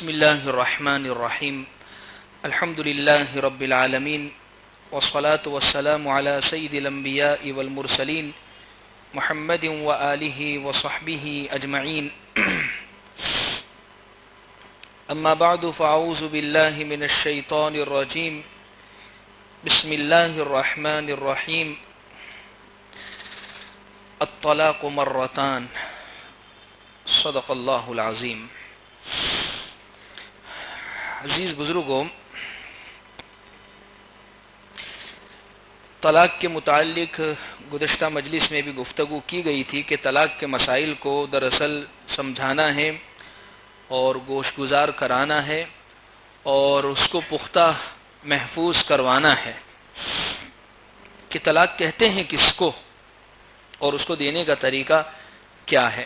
بسم الله الرحمن الرحيم الحمد لله رب العالمين والصلاة والسلام على سيد الأنبياء والمرسلين محمد وآله وصحبه أجمعين أما بعد فأعوذ بالله من الشيطان الرجيم بسم الله الرحمن الرحيم الطلاق مرتان صدق اللہ العظیم. عزیز بزرگوں، طلاق کے متعلق گزشتہ مجلس میں بھی گفتگو کی گئی تھی کہ طلاق کے مسائل کو دراصل سمجھانا ہے اور گوش گزار کرانا ہے اور اس کو پختہ محفوظ کروانا ہے کہ طلاق کہتے ہیں کس کو اور اس کو دینے کا طریقہ کیا ہے.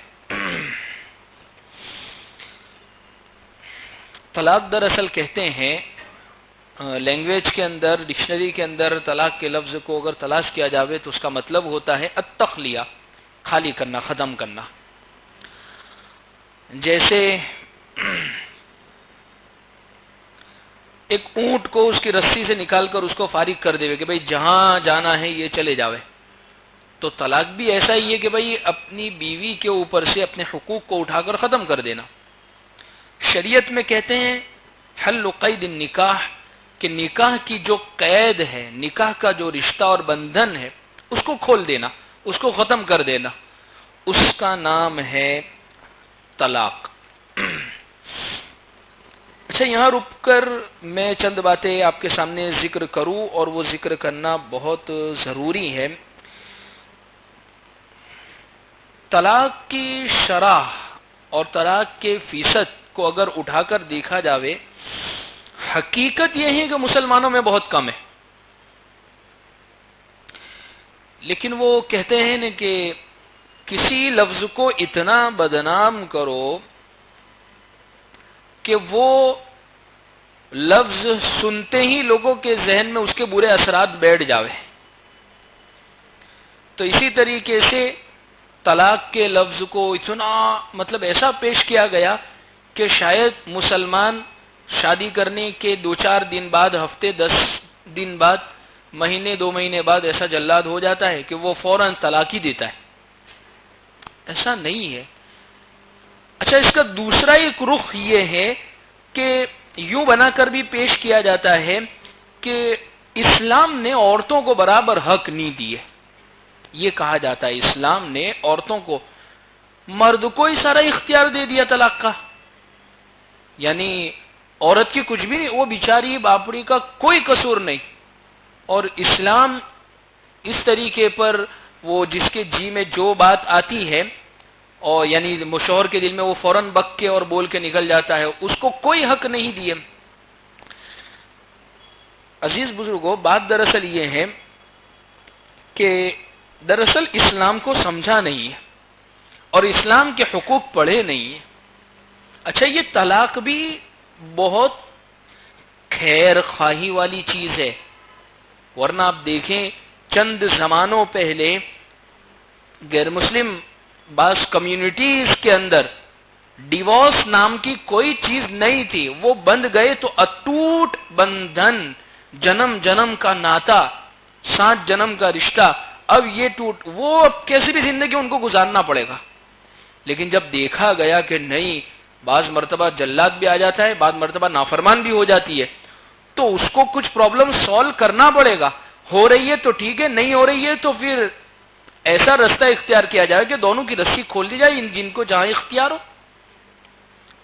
طلاق دراصل کہتے ہیں لینگویج کے اندر، ڈکشنری کے اندر طلاق کے لفظ کو اگر تلاش کیا جاوے تو اس کا مطلب ہوتا ہے التخلیہ، خالی کرنا، ختم کرنا. جیسے ایک اونٹ کو اس کی رسی سے نکال کر اس کو فارغ کر دے کہ بھئی جہاں جانا ہے یہ چلے جاوے، تو طلاق بھی ایسا ہی ہے کہ بھئی اپنی بیوی کے اوپر سے اپنے حقوق کو اٹھا کر ختم کر دینا. شریعت میں کہتے ہیں حل قید النکاح، کہ نکاح کی جو قید ہے، نکاح کا جو رشتہ اور بندھن ہے اس کو کھول دینا، اس کو ختم کر دینا، اس کا نام ہے طلاق. اچھا، یہاں رک کر میں چند باتیں آپ کے سامنے ذکر کروں اور وہ ذکر کرنا بہت ضروری ہے. طلاق کی شرح اور طلاق کے فیصد کو اگر اٹھا کر دیکھا جاوے، حقیقت یہ ہے کہ مسلمانوں میں بہت کم ہے. لیکن وہ کہتے ہیں نا کہ کسی لفظ کو اتنا بدنام کرو کہ وہ لفظ سنتے ہی لوگوں کے ذہن میں اس کے برے اثرات بیٹھ جاوے. تو اسی طریقے سے طلاق کے لفظ کو اتنا ایسا پیش کیا گیا کہ شاید مسلمان شادی کرنے کے 2-4 دن بعد، ہفتے 10 دن بعد، مہینے 2 مہینے بعد ایسا جلاد ہو جاتا ہے کہ وہ فوراً طلاق ہی دیتا ہے. ایسا نہیں ہے. اچھا، اس کا دوسرا ایک رخ یہ ہے کہ یوں بنا کر بھی پیش کیا جاتا ہے کہ اسلام نے عورتوں کو برابر حق نہیں دیے. یہ کہا جاتا ہے اسلام نے عورتوں کو، مرد کو ہی سارا اختیار دے دیا طلاق کا، یعنی عورت کی کچھ بھی نہیں، وہ بیچاری باپڑی کا کوئی قصور نہیں. اور اسلام اس طریقے پر وہ جس کے جی میں جو بات آتی ہے اور یعنی شوہر کے دل میں وہ فوراً بک کے اور بول کے نکل جاتا ہے، اس کو کوئی حق نہیں دیے. عزیز بزرگوں، بات دراصل یہ ہے کہ دراصل اسلام کو سمجھا نہیں ہے اور اسلام کے حقوق پڑھے نہیں ہیں. اچھا، یہ طلاق بھی بہت خیر خواہی والی چیز ہے، ورنہ آپ دیکھیں چند زمانوں پہلے غیر مسلم بعض کمیونٹیز کے اندر ڈیورس نام کی کوئی چیز نہیں تھی. وہ بند گئے تو اٹوٹ بندھن، جنم جنم کا ناتا، 7 جنم کا رشتہ، اب یہ ٹوٹ، وہ اب کیسی بھی زندگی ان کو گزارنا پڑے گا. لیکن جب دیکھا گیا کہ نہیں، بعض مرتبہ جلاد بھی آ جاتا ہے، بعض مرتبہ نافرمان بھی ہو جاتی ہے، تو اس کو کچھ پرابلم سالو کرنا پڑے گا. ہو رہی ہے تو ٹھیک ہے، نہیں ہو رہی ہے تو پھر ایسا رستہ اختیار کیا جائے کہ دونوں کی رسی کھول دی جائے، جن کو جہاں اختیار ہو.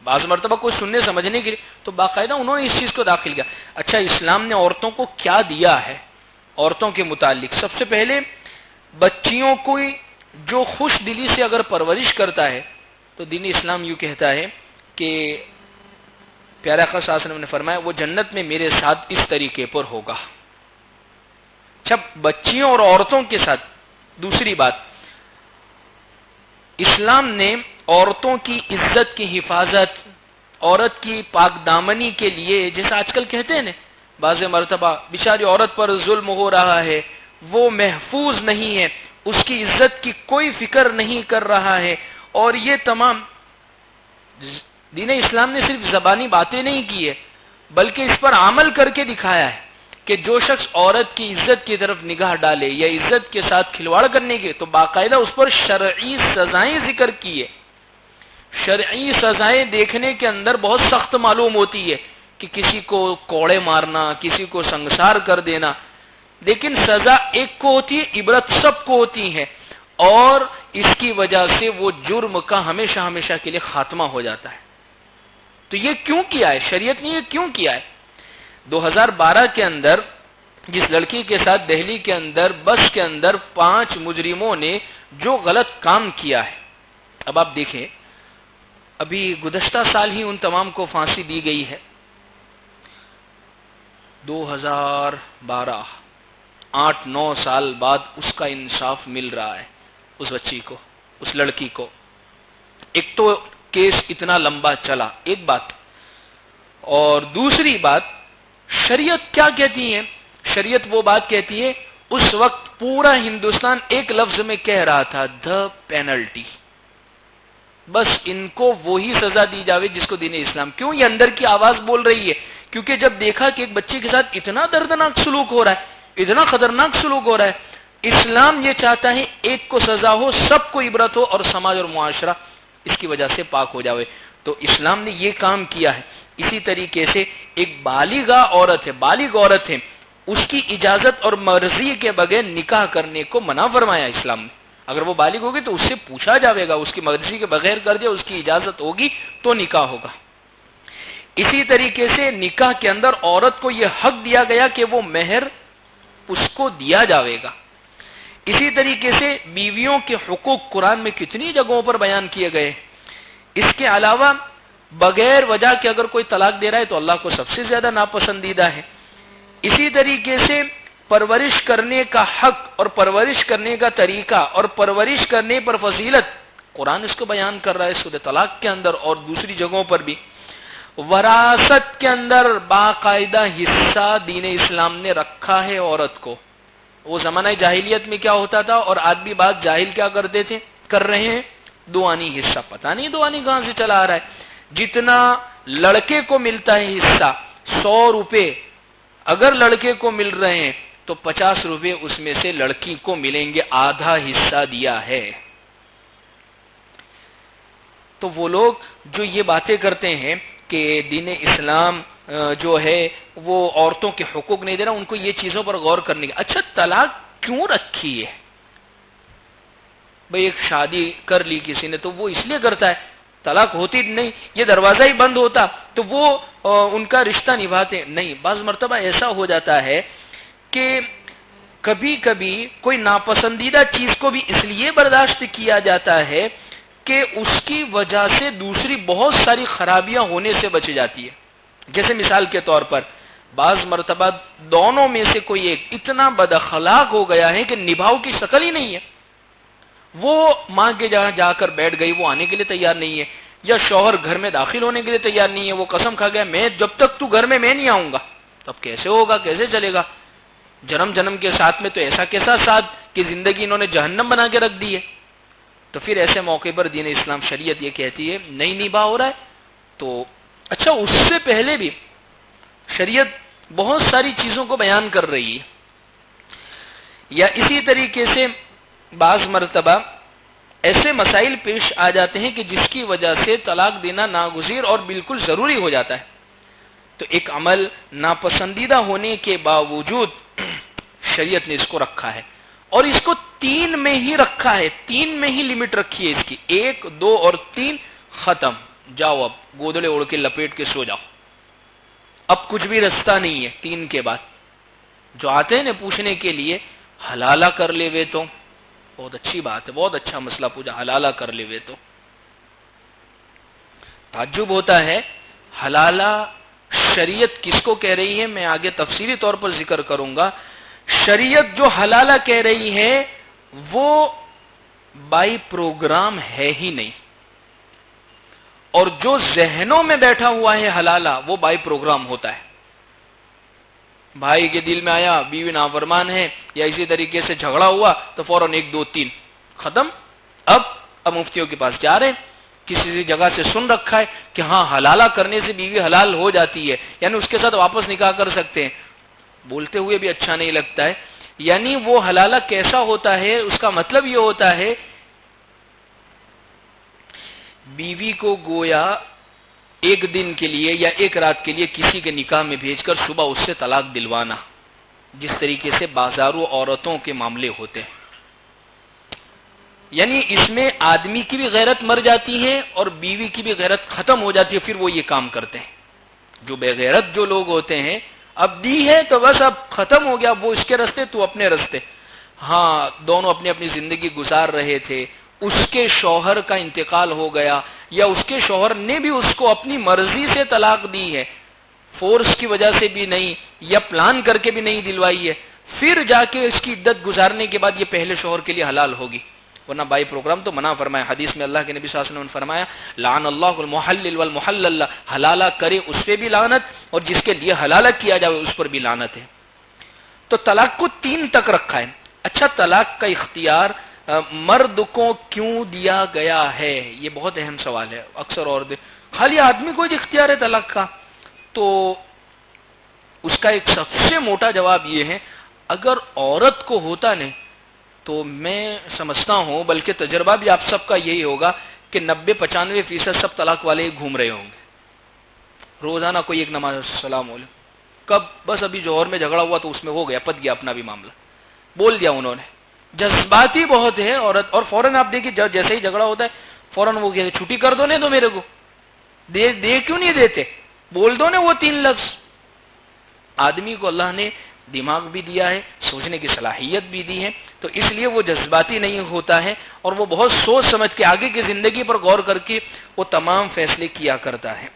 بعض مرتبہ کوئی سننے سمجھنے کے لیے تو باقاعدہ انہوں نے اس چیز کو داخل کیا. اچھا، اسلام نے عورتوں کو کیا دیا ہے عورتوں کے متعلق؟ سب سے پہلے بچیوں کو جو خوش دلی سے اگر پرورش کرتا ہے تو دین اسلام یوں کہتا ہے کہ پیارے آقا صلی اللہ علیہ وسلم نے فرمایا وہ جنت میں میرے ساتھ اس طریقے پر ہوگا. جب بچیوں اور عورتوں کے ساتھ، دوسری بات، اسلام نے عورتوں کی عزت کی حفاظت، عورت کی پاک دامنی کے لیے، جیسا آج کل کہتے ہیں نا بعض مرتبہ بیچاری عورت پر ظلم ہو رہا ہے، وہ محفوظ نہیں ہے، اس کی عزت کی کوئی فکر نہیں کر رہا ہے، اور یہ تمام دین اسلام نے صرف زبانی باتیں نہیں کی ہے بلکہ اس پر عمل کر کے دکھایا ہے کہ جو شخص عورت کی عزت کی طرف نگاہ ڈالے یا عزت کے ساتھ کھلواڑ کرنے کے، تو باقاعدہ اس پر شرعی سزائیں ذکر کی ہے۔ شرعی سزائیں دیکھنے کے اندر بہت سخت معلوم ہوتی ہے کہ کسی کو کوڑے مارنا، کسی کو سنگسار کر دینا، لیکن سزا ایک کو ہوتی ہے، عبرت سب کو ہوتی ہے، اور اس کی وجہ سے وہ جرم کا ہمیشہ ہمیشہ کے لیے خاتمہ ہو جاتا ہے۔ تو یہ کیوں کیا ہے؟ شریعت نے یہ کیوں کیا ہے؟ 2012 کے اندر جس لڑکی کے ساتھ دہلی کے اندر بس کے اندر 5 مجرموں نے جو غلط کام کیا ہے، اب آپ دیکھیں، ابھی گزشتہ سال ہی ان تمام کو پھانسی دی گئی ہے۔ 2012 8-9 سال بعد اس کا انصاف مل رہا ہے اس بچی کو، اس لڑکی کو۔ ایک تو کیس اتنا لمبا چلا، ایک بات، اور دوسری بات شریعت کیا کہتی ہے؟ شریعت وہ بات کہتی ہے، اس وقت پورا ہندوستان ایک لفظ میں کہہ رہا تھا، the penalty، بس ان کو وہی سزا دی جاوے جس کو دین اسلام۔ کیوں؟ یہ اندر کی آواز بول رہی ہے، کیونکہ جب دیکھا کہ ایک بچے کے ساتھ اتنا دردناک سلوک ہو رہا ہے، اتنا خطرناک سلوک ہو رہا ہے، اسلام یہ چاہتا ہے ایک کو سزا ہو، سب کو عبرت ہو، اور سماج اور معاشرہ اس کی وجہ سے پاک ہو جاوے، تو اسلام نے یہ کام کیا ہے۔ اسی طریقے سے ایک بالغہ عورت ہے، اس کی اجازت اور مرضی کے بغیر نکاح کرنے کو منع فرمایا اسلام نے۔ اگر وہ بالغ ہوگی تو اس سے پوچھا جاوے گا، اس کی مرضی کے بغیر کر دے، اس کی اجازت ہوگی تو نکاح ہوگا۔ اسی طریقے سے نکاح کے اندر عورت کو یہ حق دیا گیا کہ وہ مہر اس کو دیا جاوے گا۔ اسی طریقے سے بیویوں کے حقوق قرآن میں کتنی جگہوں پر بیان کیے گئے۔ اس کے علاوہ بغیر وجہ کے اگر کوئی طلاق دے رہا ہے تو اللہ کو سب سے زیادہ ناپسندیدہ ہے۔ اسی طریقے سے پرورش کرنے کا حق اور پرورش کرنے کا طریقہ اور پرورش کرنے پر فضیلت قرآن اس کو بیان کر رہا ہے سورۃ طلاق کے اندر اور دوسری جگہوں پر بھی۔ وراثت کے اندر باقاعدہ حصہ دین اسلام نے رکھا ہے عورت کو۔ وہ زمانہ جاہلیت میں کیا ہوتا تھا، اور آج بھی بعض جاہل کیا کرتے تھے، کر رہے ہیں، دوانی حصہ، پتہ نہیں دوانی کہاں سے چلا آ رہا ہے۔ جتنا لڑکے کو ملتا ہے حصہ 100 روپے اگر لڑکے کو مل رہے ہیں تو 50 روپے اس میں سے لڑکی کو ملیں گے، آدھا حصہ دیا ہے۔ تو وہ لوگ جو یہ باتیں کرتے ہیں کہ دین اسلام جو ہے وہ عورتوں کے حقوق نہیں دے رہا، ان کو یہ چیزوں پر غور کرنے کی۔ اچھا طلاق کیوں رکھی ہے؟ بھئی ایک شادی کر لی کسی نے تو وہ اس لیے کرتا ہے، طلاق ہوتی نہیں، یہ دروازہ ہی بند ہوتا تو وہ ان کا رشتہ نبھاتے نہیں۔ بعض مرتبہ ایسا ہو جاتا ہے کہ کبھی کبھی کوئی ناپسندیدہ چیز کو بھی اس لیے برداشت کیا جاتا ہے کہ اس کی وجہ سے دوسری بہت ساری خرابیاں ہونے سے بچ جاتی ہے۔ جیسے مثال کے طور پر بعض مرتبہ دونوں میں سے کوئی ایک اتنا بد اخلاق ہو گیا ہے کہ نبھاؤ کی شکل ہی نہیں ہے، وہ ماں کے جہاں جا کر بیٹھ گئی، وہ آنے کے لیے تیار نہیں ہے، یا شوہر گھر میں داخل ہونے کے لیے تیار نہیں ہے، وہ قسم کھا گیا میں جب تک تو گھر میں نہیں آؤں گا۔ تب کیسے ہوگا، کیسے چلے گا؟ جنم جنم کے ساتھ میں تو ایسا کیسا ساتھ کہ زندگی انہوں نے جہنم بنا کے رکھ دی ہے۔ تو پھر ایسے موقع پر دین اسلام شریعت یہ کہتی ہے نہیں نبھا ہو رہا ہے تو اچھا، اس سے پہلے بھی شریعت بہت ساری چیزوں کو بیان کر رہی ہے۔ یا اسی طریقے سے بعض مرتبہ ایسے مسائل پیش آ جاتے ہیں کہ جس کی وجہ سے طلاق دینا ناگزیر اور بالکل ضروری ہو جاتا ہے، تو ایک عمل ناپسندیدہ ہونے کے باوجود شریعت نے اس کو رکھا ہے، اور اس کو 3 میں ہی رکھا ہے، 3 میں ہی لمٹ رکھی ہے اس کی، 1 2 اور 3 ختم، جاؤ اب گودڑے اوڑھ کے لپیٹ کے سو جاؤ، اب کچھ بھی رستہ نہیں ہے 3 کے بعد۔ جو آتے ہیں نا پوچھنے کے لیے حلالہ کر لے وے تو بہت اچھی بات ہے، بہت اچھا مسئلہ پوچھا، حلالہ کر لے وے تو تعجب ہوتا ہے۔ حلالہ شریعت کس کو کہہ رہی ہے میں آگے تفصیلی طور پر ذکر کروں گا۔ شریعت جو حلالہ کہہ رہی ہے وہ بائی پروگرام ہے ہی نہیں، اور جو ذہنوں میں بیٹھا ہوا ہے حلالہ وہ بائی پروگرام ہوتا ہے۔ بھائی کے دل میں آیا بیوی نافرمان ہے، یا اسی طریقے سے جھگڑا ہوا تو فوراً 1 2 3 ختم۔ اب مفتیوں کے پاس جا رہے ہیں، کسی جگہ سے سن رکھا ہے کہ ہاں حلالہ کرنے سے بیوی حلال ہو جاتی ہے، یعنی اس کے ساتھ واپس نکاح کر سکتے ہیں، بولتے ہوئے بھی اچھا نہیں لگتا ہے۔ یعنی وہ حلالہ کیسا ہوتا ہے، اس کا مطلب یہ ہوتا ہے بیوی کو گویا ایک دن کے لیے یا ایک رات کے لیے کسی کے نکاح میں بھیج کر صبح اس سے طلاق دلوانا، جس طریقے سے بازاروں عورتوں کے معاملے ہوتے ہیں۔ یعنی اس میں آدمی کی بھی غیرت مر جاتی ہے اور بیوی کی بھی غیرت ختم ہو جاتی ہے، پھر وہ یہ کام کرتے ہیں۔ جو بے غیرت جو لوگ ہوتے ہیں، اب دی ہے تو بس اب ختم ہو گیا، وہ اس کے رستے تو اپنے رستے، ہاں دونوں اپنی اپنی زندگی گزار رہے تھے، اس کے شوہر کا انتقال ہو گیا یا اس کے شوہر نے بھی اس کو اپنی مرضی سے طلاق دی ہے، فورس کی وجہ سے بھی نہیں یا پلان کر کے بھی نہیں دلوائی ہے، پھر جا کے اس کی عدت گزارنے کے بعد یہ پہلے شوہر کے لیے حلال ہوگی، ورنہ بائی پروگرام تو منع فرمایا۔ حدیث میں اللہ کے نبی صلی اللہ علیہ وسلم نے فرمایا لعن اللہ المحلل والمحلل، حلالہ کرے اس پہ بھی لعنت اور جس کے لیے حلالہ کیا جائے اس پر بھی لعنت ہے۔ تو طلاق کو 3 تک رکھا ہے۔ اچھا، طلاق کا اختیار مرد کو کیوں دیا گیا ہے، یہ بہت اہم سوال ہے۔ اکثر عورتیں خالی آدمی کو اختیار ہے طلاق کا، تو اس کا ایک سب سے موٹا جواب یہ ہے اگر عورت کو ہوتا نہیں تو میں سمجھتا ہوں، بلکہ تجربہ بھی آپ سب کا یہی ہوگا کہ 90-95% سب طلاق والے ہی گھوم رہے ہوں گے، روزانہ کوئی ایک نماز السلام علیکم، کب بس ابھی جوہر میں جھگڑا ہوا تو اس میں ہو گیا، پت گیا اپنا بھی معاملہ، بول دیا انہوں نے۔ جذباتی بہت ہے عورت، اور فوراً آپ دیکھیے جیسے ہی جھگڑا ہوتا ہے فوراً وہ کہتے چھٹی کر دو نہیں تو میرے کو دے کیوں نہیں دیتے، بول دو نا وہ 3 لفظ۔ آدمی کو اللہ نے دماغ بھی دیا ہے، سوچنے کی صلاحیت بھی دی ہے، تو اس لیے وہ جذباتی نہیں ہوتا ہے اور وہ بہت سوچ سمجھ کے آگے کی زندگی پر غور کر کے وہ تمام فیصلے کیا کرتا ہے۔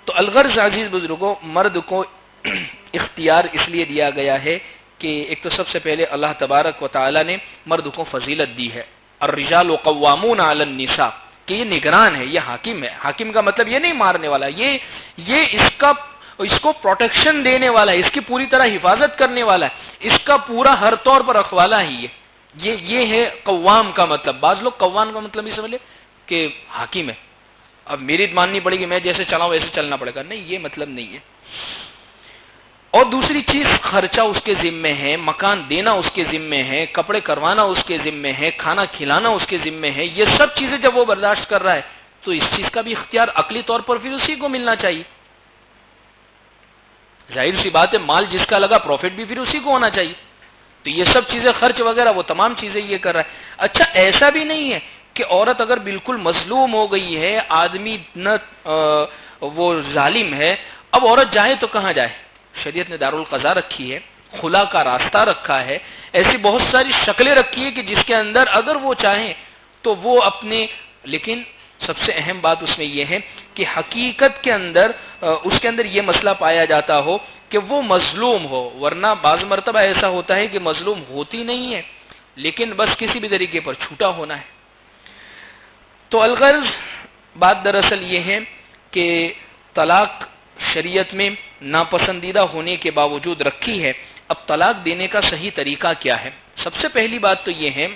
تو الغرض عزیز بزرگوں، مرد کو اختیار اس لیے دیا گیا ہے کہ ایک تو سب سے پہلے اللہ تبارک و تعالی نے مرد کو فضیلت دی ہے، الرجال قوامون علی النساء، کہ یہ نگران ہے، یہ حاکم ہے۔ حاکم کا مطلب یہ نہیں مارنے والا، یہ اس کو پروٹیکشن دینے والا ہے، اس کی پوری طرح حفاظت کرنے والا ہے، اس کا پورا ہر طور پر رکھوالا ہی ہے۔ یہ ہے قوام کا مطلب۔ بعض لوگ قوام کا مطلب یہ سمجھ لے کہ حاکم ہے، اب میری ماننی پڑے گی، میں جیسے چلاؤں ویسے چلنا پڑے گا، نہیں، یہ مطلب نہیں ہے۔ اور دوسری چیز، خرچہ اس کے ذمے ہے، مکان دینا اس کے ذمے ہے، کپڑے کروانا اس کے ذمے ہے، کھانا کھلانا اس کے ذمے ہے، یہ سب چیزیں جب وہ برداشت کر رہا ہے تو اس چیز کا بھی اختیار عقلی طور پر پھر اسی کو ملنا چاہیے۔ ظاہر سی بات ہے، مال جس کا لگا پروفٹ بھی پھر اسی کو ہونا چاہیے، تو یہ سب چیزیں خرچ وغیرہ وہ تمام چیزیں یہ کر رہا ہے۔ اچھا، ایسا بھی نہیں ہے کہ عورت اگر بالکل مظلوم ہو گئی ہے، آدمی نہ وہ ظالم ہے، اب عورت جائے تو کہاں جائے؟ شریعت نے دارالقضاء رکھی ہے، خلا کا راستہ رکھا ہے، ایسی بہت ساری شکلیں رکھی ہے کہ جس کے اندر اگر وہ چاہیں تو وہ اپنے، لیکن سب سے اہم بات اس میں یہ ہے کہ حقیقت کے اندر اس کے اندر یہ مسئلہ پایا جاتا ہو کہ وہ مظلوم ہو، ورنہ بعض مرتبہ ایسا ہوتا ہے کہ مظلوم ہوتی نہیں ہے لیکن بس کسی بھی طریقے پر چھوٹا ہونا ہے۔ تو الغرض بات دراصل یہ ہے کہ طلاق شریعت میں ناپسندیدہ ہونے کے باوجود رکھی ہے۔ اب طلاق دینے کا صحیح طریقہ کیا ہے؟ سب سے پہلی بات تو یہ ہے،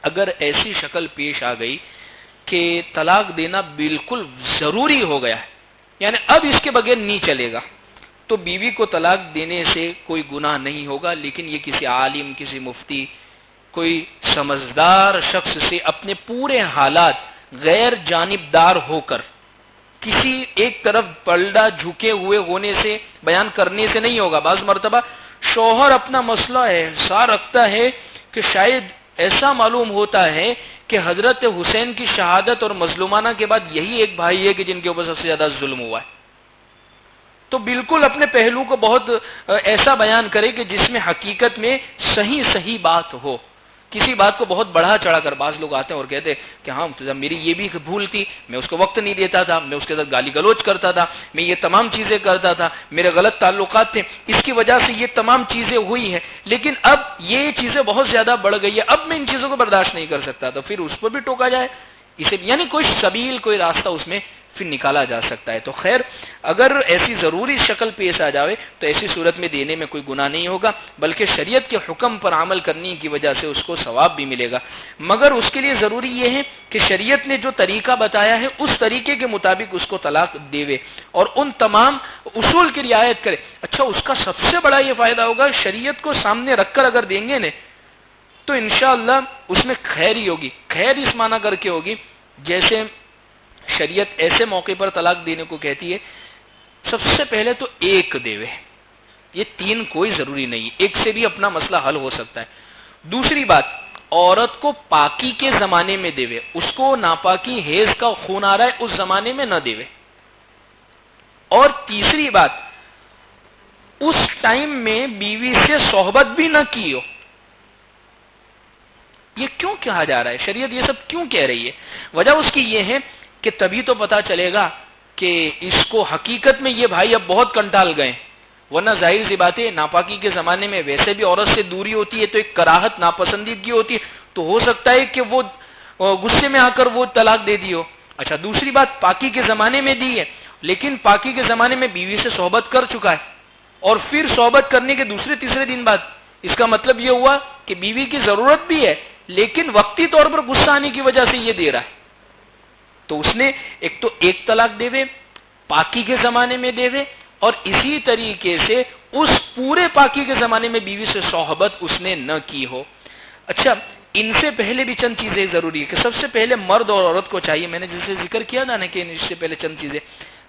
اگر ایسی شکل پیش آ گئی کہ طلاق دینا بالکل ضروری ہو گیا ہے، یعنی اب اس کے بغیر نہیں چلے گا، تو بیوی کو طلاق دینے سے کوئی گناہ نہیں ہوگا، لیکن یہ کسی عالم، کسی مفتی، کوئی سمجھدار شخص سے اپنے پورے حالات غیر جانبدار ہو کر کسی ایک طرف پلڑا جھکے ہوئے ہونے سے بیان کرنے سے نہیں ہوگا۔ بعض مرتبہ شوہر اپنا مسئلہ ایسا رکھتا ہے کہ شاید ایسا معلوم ہوتا ہے کہ حضرت حسین کی شہادت اور مظلومانہ کے بعد یہی ایک بھائی ہے کہ جن کے اوپر سب سے زیادہ ظلم ہوا ہے، تو بالکل اپنے پہلو کو بہت ایسا بیان کرے کہ جس میں حقیقت میں صحیح بات ہو، کسی بات کو بہت بڑھا چڑھا کر۔ بعض لوگ آتے ہیں اور کہتے ہیں کہ ہاں میری یہ بھی بھول تھی، میں اس کو وقت نہیں دیتا تھا، میں اس کے ساتھ گالی گلوچ کرتا تھا، میں یہ تمام چیزیں کرتا تھا، میرے غلط تعلقات تھے، اس کی وجہ سے یہ تمام چیزیں ہوئی ہیں، لیکن اب یہ چیزیں بہت زیادہ بڑھ گئی ہے، اب میں ان چیزوں کو برداشت نہیں کر سکتا، تو پھر اس پر بھی ٹوکا جائے اسے یعنی کوئی سبیل، کوئی راستہ اس میں پھر نکالا جا سکتا ہے. تو خیر اگر ایسی ضروری شکل پیش آ جاوے تو ایسی صورت میں دینے میں کوئی گناہ نہیں ہوگا، بلکہ شریعت کے حکم پر عمل کرنے کی وجہ سے اس کو ثواب بھی ملے گا. مگر اس کے لیے ضروری یہ ہے کہ شریعت نے جو طریقہ بتایا ہے اس طریقے کے مطابق اس کو طلاق دیوے اور ان تمام اصول کی رعایت کرے. اچھا اس کا سب سے بڑا یہ فائدہ ہوگا، شریعت کو سامنے رکھ کر اگر دیں گے نا تو انشاءاللہ اس میں خیر ہی ہوگی. خیر اس معنی کر کے ہوگی جیسے شریعت ایسے موقع پر طلاق دینے کو کہتی ہے سب سے پہلے تو ایک دیوے، یہ تین کوئی ضروری نہیں، ایک سے بھی اپنا مسئلہ حل ہو سکتا ہے. دوسری بات، عورت کو پاکی کے زمانے میں دیوے، اس کو ناپاکی حیض کا خون آ رہا ہے اس زمانے میں نہ دیوے. اور تیسری بات، اس ٹائم میں بیوی سے صحبت بھی نہ کی ہو. یہ کیوں کہا جا رہا ہے؟ شریعت یہ سب کیوں کہہ رہی ہے؟ وجہ اس کی یہ ہے کہ تبھی تو پتا چلے گا کہ اس کو حقیقت میں یہ بھائی اب بہت کنٹال گئے. ورنہ ظاہر سی بات ہے ناپاکی کے زمانے میں ویسے بھی عورت سے دوری ہوتی ہے تو ایک کراہت ناپسندیدگی ہوتی ہے، تو ہو سکتا ہے کہ وہ غصے میں آ کر وہ طلاق دے دی ہو. اچھا دوسری بات، پاکی کے زمانے میں دی ہے لیکن پاکی کے زمانے میں بیوی سے صحبت کر چکا ہے اور پھر صحبت کرنے کے دوسرے تیسرے دن بعد، اس کا مطلب یہ ہوا کہ بیوی کی ضرورت بھی ہے لیکن وقتی طور پر غصہ آنے کی وجہ سے یہ دے رہا ہے. تو اس نے ایک تو ایک طلاق دیوے، پاکی کے زمانے میں دیوے، اور اسی طریقے سے اس پورے پاکی کے زمانے میں بیوی سے صحبت اس نے نہ کی ہو. اچھا ان سے پہلے بھی چند چیزیں ضروری ہے کہ سب سے پہلے مرد اور عورت کو چاہیے، میں نے جیسے ذکر کیا تھا نا کہ اس سے پہلے چند چیزیں،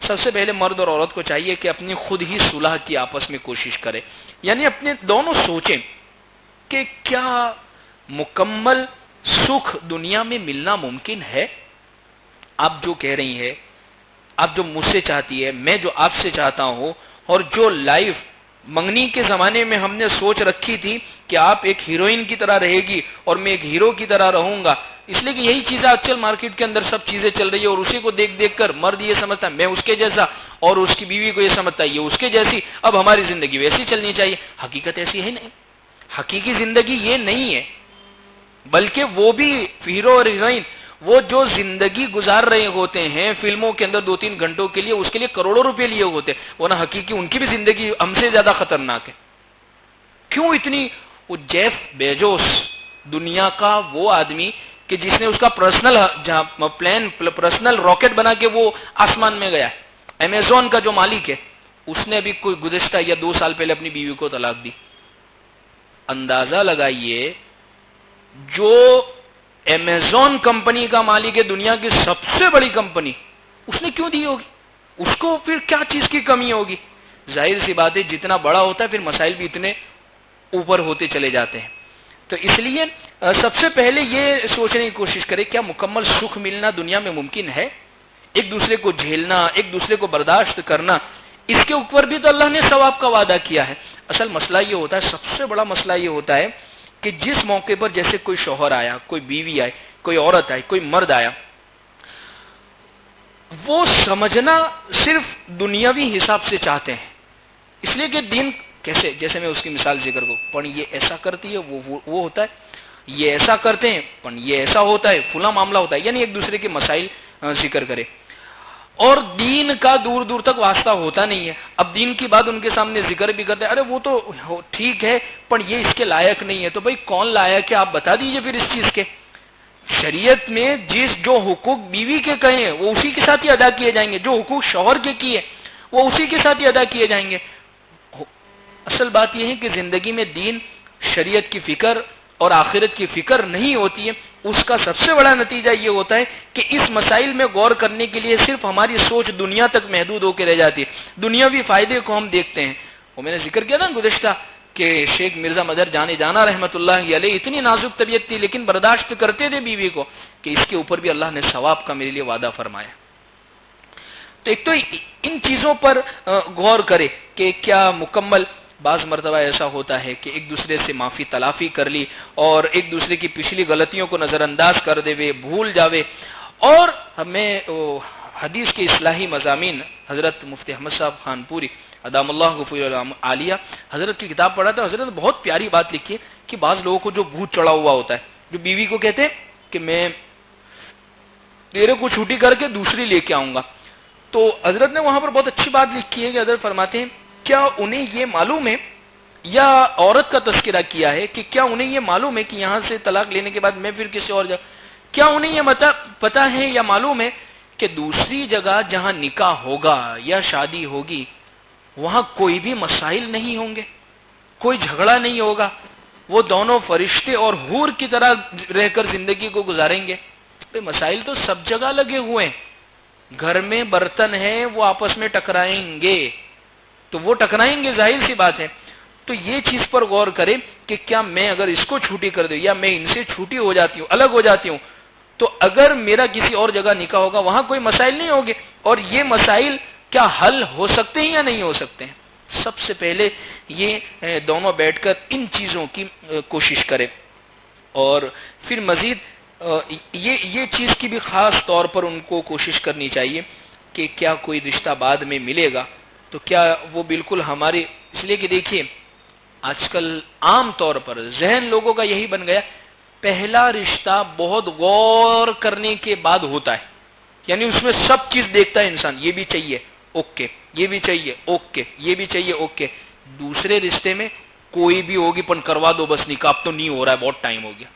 سب سے پہلے مرد اور عورت کو چاہیے کہ اپنی خود ہی صلح کی آپس میں کوشش کرے. یعنی اپنے دونوں سوچیں کہ کیا مکمل سکھ دنیا میں ملنا ممکن ہے؟ آپ جو کہہ رہی ہے، آپ جو مجھ سے چاہتی ہے، میں جو آپ سے چاہتا ہوں، اور جو لائف منگنی کے زمانے میں ہم نے سوچ رکھی تھی کہ آپ ایک ہیروئن کی طرح رہے گی اور میں ایک ہیرو کی طرح رہوں گا، اس لیے کہ یہی چیزیں آج کل مارکیٹ کے اندر سب چیزیں چل رہی ہے اور اسی کو دیکھ دیکھ کر مرد یہ سمجھتا ہے میں اس کے جیسا اور اس کی بیوی کو یہ سمجھتا ہے یہ اس کے جیسی، اب ہماری زندگی ویسی چلنی چاہیے. حقیقت ایسی ہے نہیں، حقیقی زندگی یہ نہیں ہے، بلکہ وہ بھی ہیرو اور ہیروئن وہ جو زندگی گزار رہے ہوتے ہیں فلموں کے اندر 2-3 گھنٹوں کے لیے، اس کے لیے کروڑوں روپے لیے ہوتے ہیں، ورنہ حقیقی ان کی بھی زندگی ہم سے زیادہ خطرناک ہے. کیوں اتنی؟ وہ جیف بیجوس دنیا کا وہ آدمی کہ جس نے اس کا پرسنل پلین پرسنل راکٹ بنا کے وہ آسمان میں گیا، امیزون کا جو مالک ہے، اس نے بھی کوئی گزشتہ یا 2 سال پہلے اپنی بیوی کو طلاق دی. اندازہ لگائیے جو امیزون کمپنی کا مالک ہے، دنیا کی سب سے بڑی کمپنی، اس نے کیوں دی ہوگی؟ اس کو پھر کیا چیز کی کمی ہوگی؟ ظاہر سی بات ہے جتنا بڑا ہوتا ہے پھر مسائل بھی اتنے اوپر ہوتے چلے جاتے ہیں. تو اس لیے سب سے پہلے یہ سوچنے کی کوشش کرے کیا مکمل سکھ ملنا دنیا میں ممکن ہے؟ ایک دوسرے کو جھیلنا، ایک دوسرے کو برداشت کرنا، اس کے اوپر بھی تو اللہ نے ثواب کا وعدہ کیا ہے. اصل مسئلہ یہ ہوتا ہے، سب سے بڑا مسئلہ یہ ہوتا ہے کہ جس موقع پر جیسے کوئی شوہر آیا، کوئی بیوی آئے، کوئی عورت آئی، کوئی مرد آیا، وہ سمجھنا صرف دنیاوی حساب سے چاہتے ہیں. اس لیے کہ دین کیسے، جیسے میں اس کی مثال ذکر کو پڑھ، یہ ایسا کرتی ہے وہ ہوتا ہے، یہ ایسا کرتے ہیں پڑھ یہ ایسا ہوتا ہے، فلاں معاملہ ہوتا ہے، یعنی ایک دوسرے کے مسائل ذکر کرے. اور دین کا دور دور تک واسطہ ہوتا نہیں ہے. اب دین کی بات ان کے سامنے ذکر بھی کرتے ہیں، ارے وہ تو ٹھیک ہے پر یہ اس کے لائق نہیں ہے. تو بھائی کون لائق ہے آپ بتا دیجئے پھر اس چیز کے. شریعت میں جو حقوق بیوی کے کہے ہیں وہ اسی کے ساتھ ہی ادا کیے جائیں گے، جو حقوق شوہر کے کیے وہ اسی کے ساتھ ہی ادا کیے جائیں گے. اصل بات یہ ہے کہ زندگی میں دین، شریعت کی فکر اور آخرت کی فکر نہیں ہوتی ہے. اس کا سب سے بڑا نتیجہ یہ ہوتا ہے کہ اس مسائل میں غور کرنے کے لیے صرف ہماری سوچ دنیا تک محدود ہو کے رہ جاتی ہے، دنیاوی فائدے کو ہم دیکھتے ہیں. وہ میں نے ذکر کیا نا گزشتہ کہ شیخ مرزا مظہر جانا رحمۃ اللہ علیہ اتنی نازک طبیعت تھی لیکن برداشت کرتے تھے بیوی کو، کہ اس کے اوپر بھی اللہ نے ثواب کا میرے لیے وعدہ فرمایا. تو ایک تو ان چیزوں پر غور کرے کہ کیا مکمل، بعض مرتبہ ایسا ہوتا ہے کہ ایک دوسرے سے معافی تلافی کر لی اور ایک دوسرے کی پچھلی غلطیوں کو نظر انداز کر دے، بھول جاوے. اور ہمیں حدیث کے اصلاحی مضامین حضرت مفتی احمد صاحب خان پوری ادام اللہ غفور عالیہ حضرت کی کتاب پڑھا تھا. حضرت بہت پیاری بات لکھی ہے کہ بعض لوگوں کو جو بھوت چڑھا ہوا ہوتا ہے، جو بیوی کو کہتے ہیں کہ میں تیرے کو چھوٹی کر کے دوسری لے کے آؤں گا. تو حضرت نے وہاں پر بہت اچھی بات لکھی ہے کہ حضرت فرماتے ہیں کیا انہیں یہ معلوم ہے، یا عورت کا تذکرہ کیا ہے کہ کیا انہیں یہ معلوم ہے کہ یہاں سے طلاق لینے کے بعد میں پھر کسی اور جگہ، کیا انہیں یہ پتا ہے یا معلوم ہے کہ دوسری جگہ جہاں نکاح ہوگا یا شادی ہوگی وہاں کوئی بھی مسائل نہیں ہوں گے، کوئی جھگڑا نہیں ہوگا، وہ دونوں فرشتے اور حور کی طرح رہ کر زندگی کو گزاریں گے. مسائل تو سب جگہ لگے ہوئے ہیں، گھر میں برتن ہیں وہ آپس میں ٹکرائیں گے، تو وہ ٹکرائیں گے، ظاہر سی بات ہے. تو یہ چیز پر غور کرے کہ کیا میں اگر اس کو چھوٹی کر دوں یا میں ان سے چھوٹی ہو جاتی ہوں، الگ ہو جاتی ہوں، تو اگر میرا کسی اور جگہ نکاح ہوگا وہاں کوئی مسائل نہیں ہوگے، اور یہ مسائل کیا حل ہو سکتے ہیں یا نہیں ہو سکتے ہیں. سب سے پہلے یہ دونوں بیٹھ کر ان چیزوں کی کوشش کرے. اور پھر مزید یہ چیز کی بھی خاص طور پر ان کو کوشش کرنی چاہیے کہ کیا کوئی رشتہ بعد میں ملے گا تو کیا وہ بالکل ہماری، اس لیے کہ دیکھیے آج کل عام طور پر ذہن لوگوں کا یہی بن گیا، پہلا رشتہ بہت غور کرنے کے بعد ہوتا ہے، یعنی اس میں سب چیز دیکھتا ہے انسان، یہ بھی چاہیے اوکے، یہ بھی چاہیے اوکے، یہ بھی چاہیے اوکے. دوسرے رشتے میں کوئی بھی ہوگی پن کروا دو بس نکاح، تو نہیں ہو رہا ہے، بہت ٹائم ہو گیا.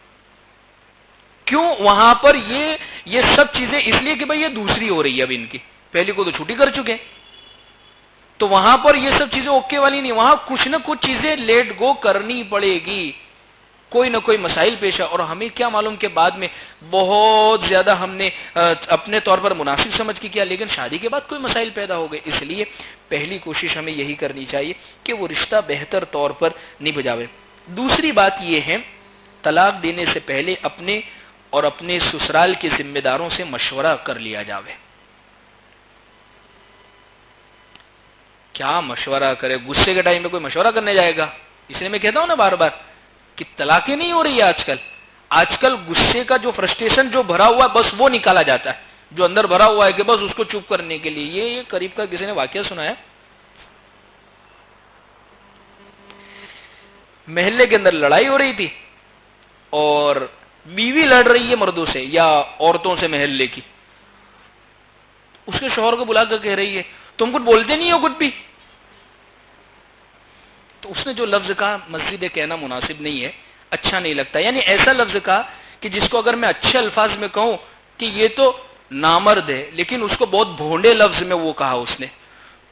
کیوں؟ وہاں پر یہ سب چیزیں اس لیے کہ بھئی یہ دوسری ہو رہی ہے، اب ان کی پہلی کو تو چھٹی کر چکے، تو وہاں پر یہ سب چیزیں اوکے والی نہیں، وہاں کچھ نہ کچھ چیزیں لیٹ گو کرنی پڑے گی، کوئی نہ کوئی مسائل پیش ہے. اور ہمیں کیا معلوم کہ بعد میں بہت زیادہ ہم نے اپنے طور پر مناسب سمجھ کے کیا، لیکن شادی کے بعد کوئی مسائل پیدا ہو گئے. اس لیے پہلی کوشش ہمیں یہی کرنی چاہیے کہ وہ رشتہ بہتر طور پر نبھ جاوے. دوسری بات یہ ہے، طلاق دینے سے پہلے اپنے اور اپنے سسرال کے ذمہ داروں سے مشورہ کر لیا جاوے. کیا مشورہ کرے؟ غصے کے ٹائم میں کوئی مشورہ کرنے جائے گا؟ اس لیے میں کہتا ہوں نا بار بار کہ طلاقیں نہیں ہو رہی ہے آج کل غصے کا جو فرسٹریشن جو بھرا ہوا ہے بس وہ نکالا جاتا ہے، جو اندر بھرا ہوا ہے کہ بس اس کو چپ کرنے کے لیے. یہ قریب کا کسی نے واقعہ سنا ہے، محلے کے اندر لڑائی ہو رہی تھی اور بیوی لڑ رہی ہے مردوں سے یا عورتوں سے محلے کی، اس کے شوہر کو بلا کر کہہ رہی ہے تم کچھ بولتے نہیں ہو کچھ بھی. تو اس نے جو لفظ کہا مسجد کہنا مناسب نہیں ہے، اچھا نہیں لگتا، یعنی ایسا لفظ کہا کہ جس کو اگر میں اچھے الفاظ میں کہوں کہ یہ تو نامرد ہے، لیکن اس کو بہت بھونڈے لفظ میں وہ کہا اس نے.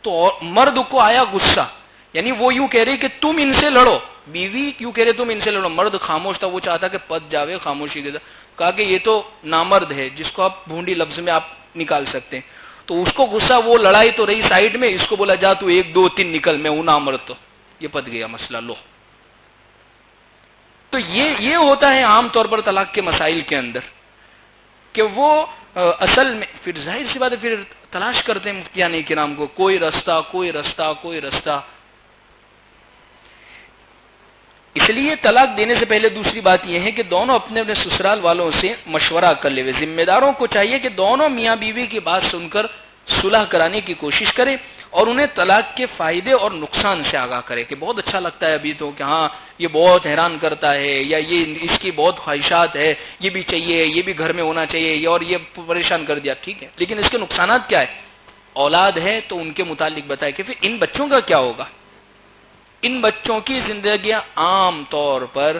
تو مرد کو آیا غصہ، یعنی وہ یوں کہہ رہی کہ تم ان سے لڑو، بیوی کیوں کہہ رہے تم ان سے لڑو. مرد خاموش تھا، وہ چاہتا کہ پت جاوے خاموشی کے ساتھ. کہا کہ یہ تو نامرد ہے جس کو آپ بھونڈی لفظ میں آپ نکال سکتے ہیں. تو اس کو غصہ، وہ لڑائی تو رہی سائڈ میں، اس کو بولا جا تو 1 2 3 نکل، میں ہوں نامرد. تو یہ پت گیا مسئلہ. لو تو یہ ہوتا ہے عام طور پر طلاق کے مسائل کے اندر کہ وہ اصل میں پھر ظاہر سی بات ہے پھر تلاش کرتے ہیں مفتیان کرام کو، کوئی رستہ کوئی رستہ کوئی رستہ. اس لیے طلاق دینے سے پہلے دوسری بات یہ ہے کہ دونوں اپنے اپنے سسرال والوں سے مشورہ کر لے. ذمہ داروں کو چاہیے کہ دونوں میاں بیوی کی بات سن کر صلح کرانے کی کوشش کرے اور انہیں طلاق کے فائدے اور نقصان سے آگاہ کرے کہ بہت اچھا لگتا ہے ابھی تو کہ ہاں یہ بہت حیران کرتا ہے، یا یہ اس کی بہت خواہشات ہے، یہ بھی چاہیے، یہ بھی گھر میں ہونا چاہیے، اور یہ پریشان کر دیا. ٹھیک ہے، لیکن اس کے نقصانات کیا ہے؟ اولاد ہے تو ان کے متعلق بتائے کہ پھر ان بچوں کا کیا ہوگا. ان بچوں کی زندگیاں عام طور پر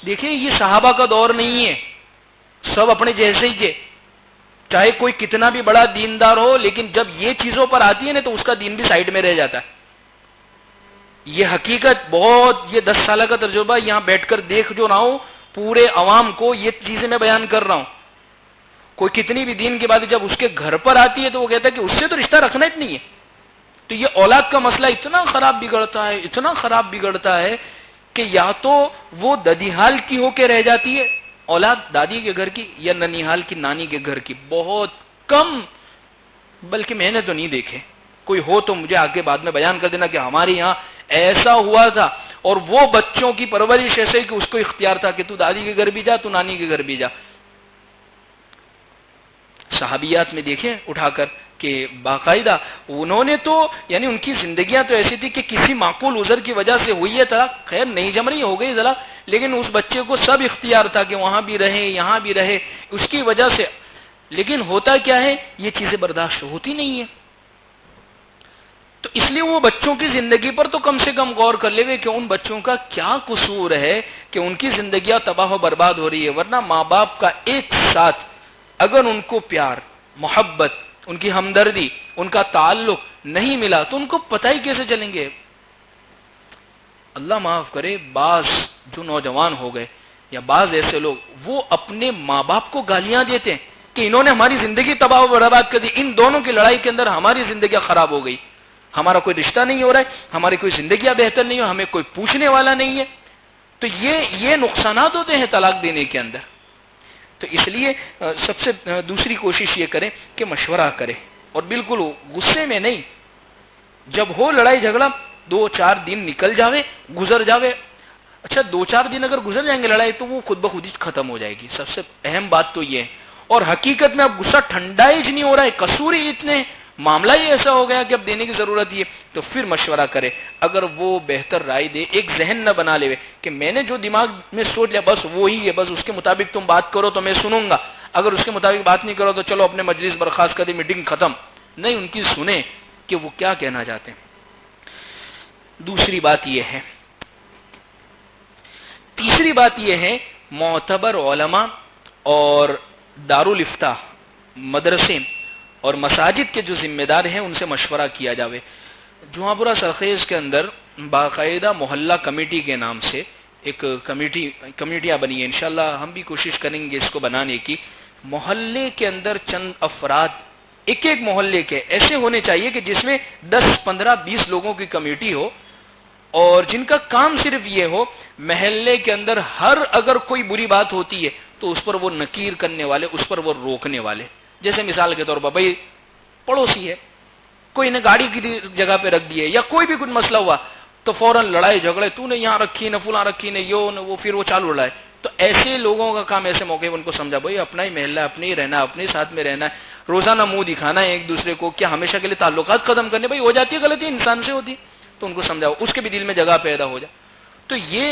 دیکھیں یہ صحابہ کا دور نہیں ہے، سب اپنے جیسے ہی کے، چاہے کوئی کتنا بھی بڑا دیندار ہو، لیکن جب یہ چیزوں پر آتی ہے نا تو اس کا دین بھی سائیڈ میں رہ جاتا ہے. یہ حقیقت بہت، یہ 10 سالہ کا تجربہ یہاں بیٹھ کر دیکھ جو رہا ہوں، پورے عوام کو یہ چیزیں میں بیان کر رہا ہوں. کوئی کتنی بھی دین کے بعد جب اس کے گھر پر آتی ہے تو وہ کہتا ہے کہ اس سے تو رشتہ رکھنا ہی نہیں ہے. تو یہ اولاد کا مسئلہ اتنا خراب بگڑتا ہے، اتنا خراب بگڑتا ہے کہ یا تو وہ ددیحال کی ہو کے رہ جاتی ہے اولاد دادی کے گھر کی، یا ننیحال کی نانی کے گھر کی. بہت کم، بلکہ میں نے تو نہیں دیکھے. کوئی ہو تو مجھے آگے بعد میں بیان کر دینا کہ ہمارے یہاں ایسا ہوا تھا، اور وہ بچوں کی پرورش ایسے کہ اس کو اختیار تھا کہ تو دادی کے گھر بھی جا، تو نانی کے گھر بھی جا. صحابیات میں دیکھیں اٹھا کر کہ باقاعدہ انہوں نے تو یعنی ان کی زندگیاں تو ایسی تھی کہ کسی معقول عذر کی وجہ سے ہوئی ہے طلاق، خیر نہیں جم رہی، ہو گئی طلاق، لیکن اس بچے کو سب اختیار تھا کہ وہاں بھی رہے یہاں بھی رہے. اس کی وجہ سے لیکن ہوتا کیا ہے، یہ چیزیں برداشت ہوتی نہیں ہیں. تو اس لیے وہ بچوں کی زندگی پر تو کم سے کم غور کر لے کہ ان بچوں کا کیا قصور ہے کہ ان کی زندگیاں تباہ و برباد ہو رہی ہے. ورنہ ماں باپ کا ایک ساتھ اگر ان کو پیار، محبت، ان کی ہمدردی، ان کا تعلق نہیں ملا تو ان کو پتہ ہی کیسے چلیں گے. اللہ معاف کرے، بعض جو نوجوان ہو گئے یا بعض ایسے لوگ وہ اپنے ماں باپ کو گالیاں دیتے ہیں کہ انہوں نے ہماری زندگی تباہ و برباد کر دی، ان دونوں کی لڑائی کے اندر ہماری زندگیاں خراب ہو گئی، ہمارا کوئی رشتہ نہیں ہو رہا ہے، ہماری کوئی زندگیاں بہتر نہیں ہو، ہمیں کوئی پوچھنے والا نہیں ہے. تو یہ نقصانات ہوتے ہیں طلاق دینے کے اندر. تو اس لیے سب سے دوسری کوشش یہ کریں کہ مشورہ کریں، اور بالکل غصے میں نہیں. جب ہو لڑائی جھگڑا 2-4 دن نکل جاوے، گزر جاوے. اچھا 2-4 دن اگر گزر جائیں گے لڑائی تو وہ خود بخود ہی ختم ہو جائے گی. سب سے اہم بات تو یہ ہے. اور حقیقت میں اب غصہ ٹھنڈا ہی نہیں ہو رہا ہے، قصور ہی اتنے، معاملہ ہی ایسا ہو گیا کہ اب دینے کی ضرورت ہی ہے، تو پھر مشورہ کرے. اگر وہ بہتر رائے دے، ایک ذہن نہ بنا لے کہ میں نے جو دماغ میں سوچ لیا بس وہی ہے، بس اس کے مطابق تم بات کرو تو میں سنوں گا، اگر اس کے مطابق بات نہیں کرو تو چلو اپنے مجلس برخاست کر دی، میٹنگ ختم. نہیں، ان کی سنیں کہ وہ کیا کہنا چاہتے ہیں. دوسری بات یہ ہے، تیسری بات یہ ہے، معتبر علماء اور دارالافتاء، مدرسے اور مساجد کے جو ذمہ دار ہیں ان سے مشورہ کیا جاوے. جہاں پورہ سرخیز کے اندر باقاعدہ محلہ کمیٹی کے نام سے ایک کمیٹیاں بنی ہیں. انشاءاللہ ہم بھی کوشش کریں گے اس کو بنانے کی. محلے کے اندر چند افراد، ایک محلے کے ایسے ہونے چاہیے کہ جس میں 10، 15، 20 لوگوں کی کمیٹی ہو، اور جن کا کام صرف یہ ہو محلے کے اندر اگر کوئی بری بات ہوتی ہے تو اس پر وہ نکیر کرنے والے، اس پر وہ روکنے والے. جیسے مثال کے طور پر بھائی پڑوسی ہے، کوئی نے گاڑی کی جگہ پہ رکھ دی ہے، یا کوئی بھی کچھ مسئلہ ہوا تو فوراً لڑائی جھگڑے، تو نے یہاں رکھی نہ فلاں رکھی نے یہ نہ وہ، پھر وہ چالو لڑائے. تو ایسے لوگوں کا کام ایسے موقع ان کو سمجھا بھائی اپنا ہی محلہ، اپنے ہی رہنا، اپنے ساتھ میں رہنا ہے، روزانہ منہ دکھانا ہے ایک دوسرے کو، کیا ہمیشہ کے لیے تعلقات ختم کرنے؟ بھائی ہو جاتی ہے غلطی، انسان سے ہوتی، تو ان کو سمجھاؤ، اس کے بھی دل میں جگہ پیدا ہو جائے. تو یہ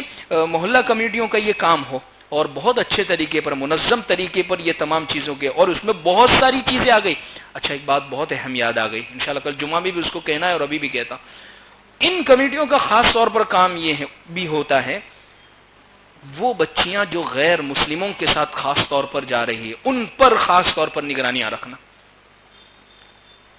محلہ کمیٹیوں کا یہ کام ہو، اور بہت اچھے طریقے پر، منظم طریقے پر یہ تمام چیزوں کے، اور اس میں بہت ساری چیزیں آ گئی. اچھا ایک بات بہت اہم یاد آ گئی، انشاءاللہ کل جمعہ میں بھی اس کو کہنا ہے اور ابھی بھی کہتا ہوں. ان کمیٹیوں کا خاص طور پر کام یہ بھی ہوتا ہے، وہ بچیاں جو غیر مسلموں کے ساتھ خاص طور پر جا رہی ہے ان پر خاص طور پر نگرانیاں رکھنا.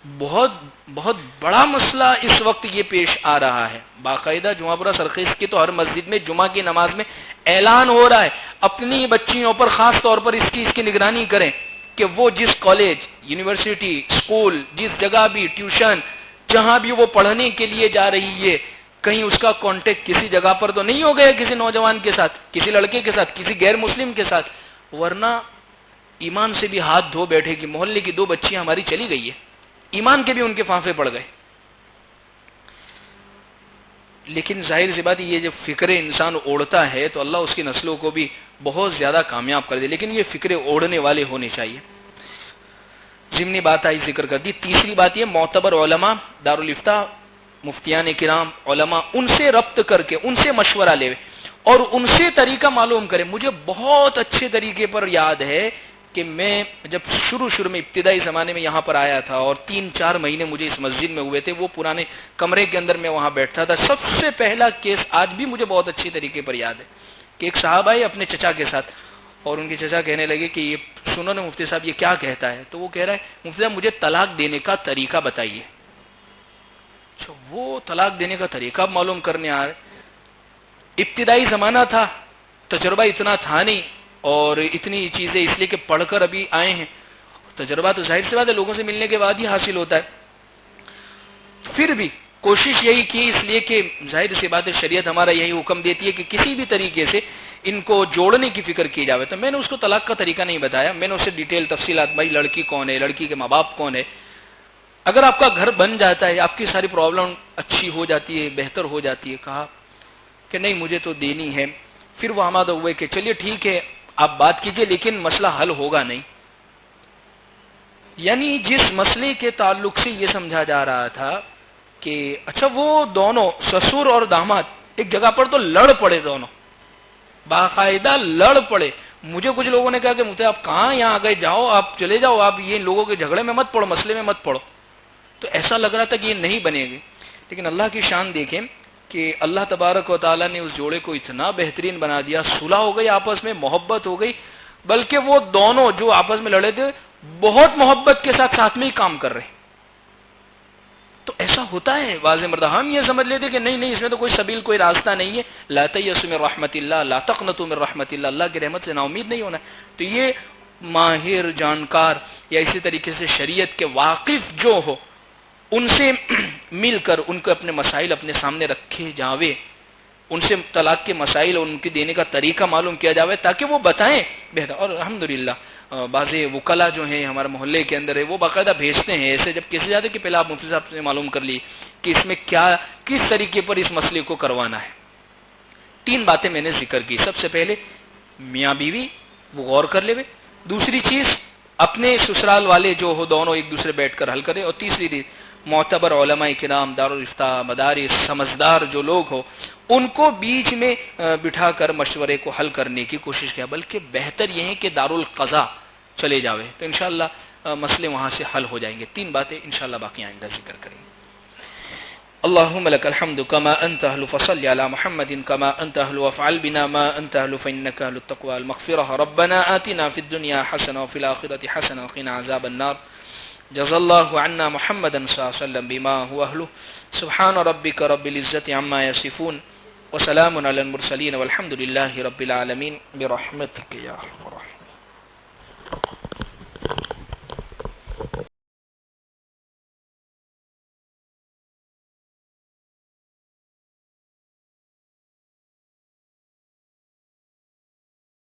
بہت بہت بڑا مسئلہ اس وقت یہ پیش آ رہا ہے. باقاعدہ جمعہ پورہ سرخیز کی تو ہر مسجد میں جمعہ کی نماز میں اعلان ہو رہا ہے اپنی بچیوں پر خاص طور پر اس کی نگرانی کریں کہ وہ جس کالج، یونیورسٹی، اسکول، جس جگہ بھی، ٹیوشن، جہاں بھی وہ پڑھنے کے لیے جا رہی ہے، کہیں اس کا کانٹیکٹ کسی جگہ پر تو نہیں ہو گیا کسی نوجوان کے ساتھ، کسی لڑکے کے ساتھ، کسی غیر مسلم کے ساتھ. ورنہ ایمان سے بھی ہاتھ دھو بیٹھے کہ محلے کی 2 بچیاں ہماری چلی گئی ہے، ایمان کے بھی ان کے فانفے پڑ گئے. لیکن ظاہر سی بات یہ جب فکر انسان اوڑھتا ہے تو اللہ اس کی نسلوں کو بھی بہت زیادہ کامیاب کر دے، لیکن یہ فکرے اوڑھنے والے ہونے چاہیے. ضمنی بات آئی ذکر کر دی. تیسری بات یہ، معتبر علماء، دارالافتاء، مفتیان کرام، علماء، ان سے ربط کر کے ان سے مشورہ لے اور ان سے طریقہ معلوم کرے. مجھے بہت اچھے طریقے پر یاد ہے کہ میں جب شروع میں ابتدائی زمانے میں یہاں پر آیا تھا اور 3-4 مہینے مجھے اس مسجد میں ہوئے تھے، وہ پرانے کمرے کے اندر میں وہاں بیٹھتا تھا. سب سے پہلا کیس آج بھی مجھے بہت اچھی طریقے پر یاد ہے کہ ایک صاحب آئے اپنے چچا کے ساتھ، اور ان کے چچا کہنے لگے کہ یہ سنو نا مفتی صاحب یہ کیا کہتا ہے. تو وہ کہہ رہا ہے مفتی صاحب مجھے طلاق دینے کا طریقہ بتائیے. اچھا وہ طلاق دینے کا طریقہ معلوم کرنے آ رہے. ابتدائی زمانہ تھا، تجربہ اتنا تھا نہیں، اور اتنی چیزیں اس لیے کہ پڑھ کر ابھی آئے ہیں. تجربہ تو ظاہر سی بات ہے لوگوں سے ملنے کے بعد ہی حاصل ہوتا ہے. پھر بھی کوشش یہی کی، اس لیے کہ ظاہر سی بات ہے شریعت ہمارا یہی حکم دیتی ہے کہ کسی بھی طریقے سے ان کو جوڑنے کی فکر کی جاوے. تو میں نے اس کو طلاق کا طریقہ نہیں بتایا، میں نے اسے ڈیٹیل تفصیلات، بھائی لڑکی کون ہے، لڑکی کے ماں باپ کون ہے، اگر آپ کا گھر بن جاتا ہے، آپ کی ساری پرابلم اچھی ہو جاتی ہے، بہتر ہو جاتی ہے. کہا کہ نہیں مجھے تو دینی ہے. پھر وہ آمادہ ہوئے کہ چلیے ٹھیک ہے آپ بات کیجئے لیکن مسئلہ حل ہوگا نہیں. یعنی جس مسئلے کے تعلق سے یہ سمجھا جا رہا تھا کہ اچھا وہ دونوں سسر اور داماد ایک جگہ پر تو لڑ پڑے، دونوں باقاعدہ لڑ پڑے، مجھے کچھ لوگوں نے کہا کہ مفتی آپ کہاں یہاں آ گئے، جاؤ آپ چلے جاؤ، آپ یہ لوگوں کے جھگڑے میں مت پڑو، مسئلے میں مت پڑو. تو ایسا لگ رہا تھا کہ یہ نہیں بنے گی، لیکن اللہ کی شان دیکھیں کہ اللہ تبارک و تعالیٰ نے اس جوڑے کو اتنا بہترین بنا دیا، صلح ہو گئی، آپس میں محبت ہو گئی، بلکہ وہ دونوں جو آپس میں لڑے تھے بہت محبت کے ساتھ میں ہی کام کر رہے ہیں. تو ایسا ہوتا ہے واضح مردہ. ہم یہ سمجھ لیتے کہ نہیں اس میں تو کوئی سبیل، کوئی راستہ نہیں ہے. لا تیأسوا من رحمت اللہ، لا تقنطوا من رحمت اللہ، اللہ کی رحمت سے نا امید نہیں ہونا. تو یہ ماہر جانکار یا اسی طریقے سے شریعت کے واقف جو ہو ان سے مل کر ان کو اپنے مسائل اپنے سامنے رکھے جاوے، ان سے طلاق کے مسائل اور ان کے دینے کا طریقہ معلوم کیا جاوے تاکہ وہ بتائیں بہتر. اور الحمدللہ بعض وکلا جو ہیں ہمارے محلے کے اندر ہے وہ باقاعدہ بھیجتے ہیں ایسے، جب کسی جاتے کہ پہلے آپ مفتی صاحب سے معلوم کر لی کہ اس میں کیا کس طریقے پر اس مسئلے کو کروانا ہے. 3 باتیں میں نے ذکر کی. سب سے پہلے میاں بیوی وہ غور کر لے. دوسری چیز اپنے سسرال والے جو ہو دونوں ایک دوسرے بیٹھ کر حل کریں. اور تیسری چیز معتبر علماء کرام، دارالافتاء، مدارس، سمجھدار جو لوگ ہو ان کو بیچ میں بٹھا کر مشورے کو حل کرنے کی کوشش کیا. بلکہ بہتر یہ ہے کہ دارالقضاء چلے جاوے تو انشاءاللہ مسئلے وہاں سے حل ہو جائیں گے. 3 باتیں انشاءاللہ باقی آئندہ ذکر کریں گے. اللهم لك الحمد كما أنت أهل، فصل على محمد كما أنت أهل، وافعل بنا ما أنت أهل، فإنك أهل التقوى المغفرة. ربنا آتنا في الدنيا حسنة وفي الآخرة حسنة وقنا عذاب النار. جزا الله عنا محمدا صلى الله عليه وسلم بما هو أهله. سبحان ربك رب العزة عما يصفون وسلام على المرسلين والحمد لله رب العالمين برحمتك يا أرحم الراحمين.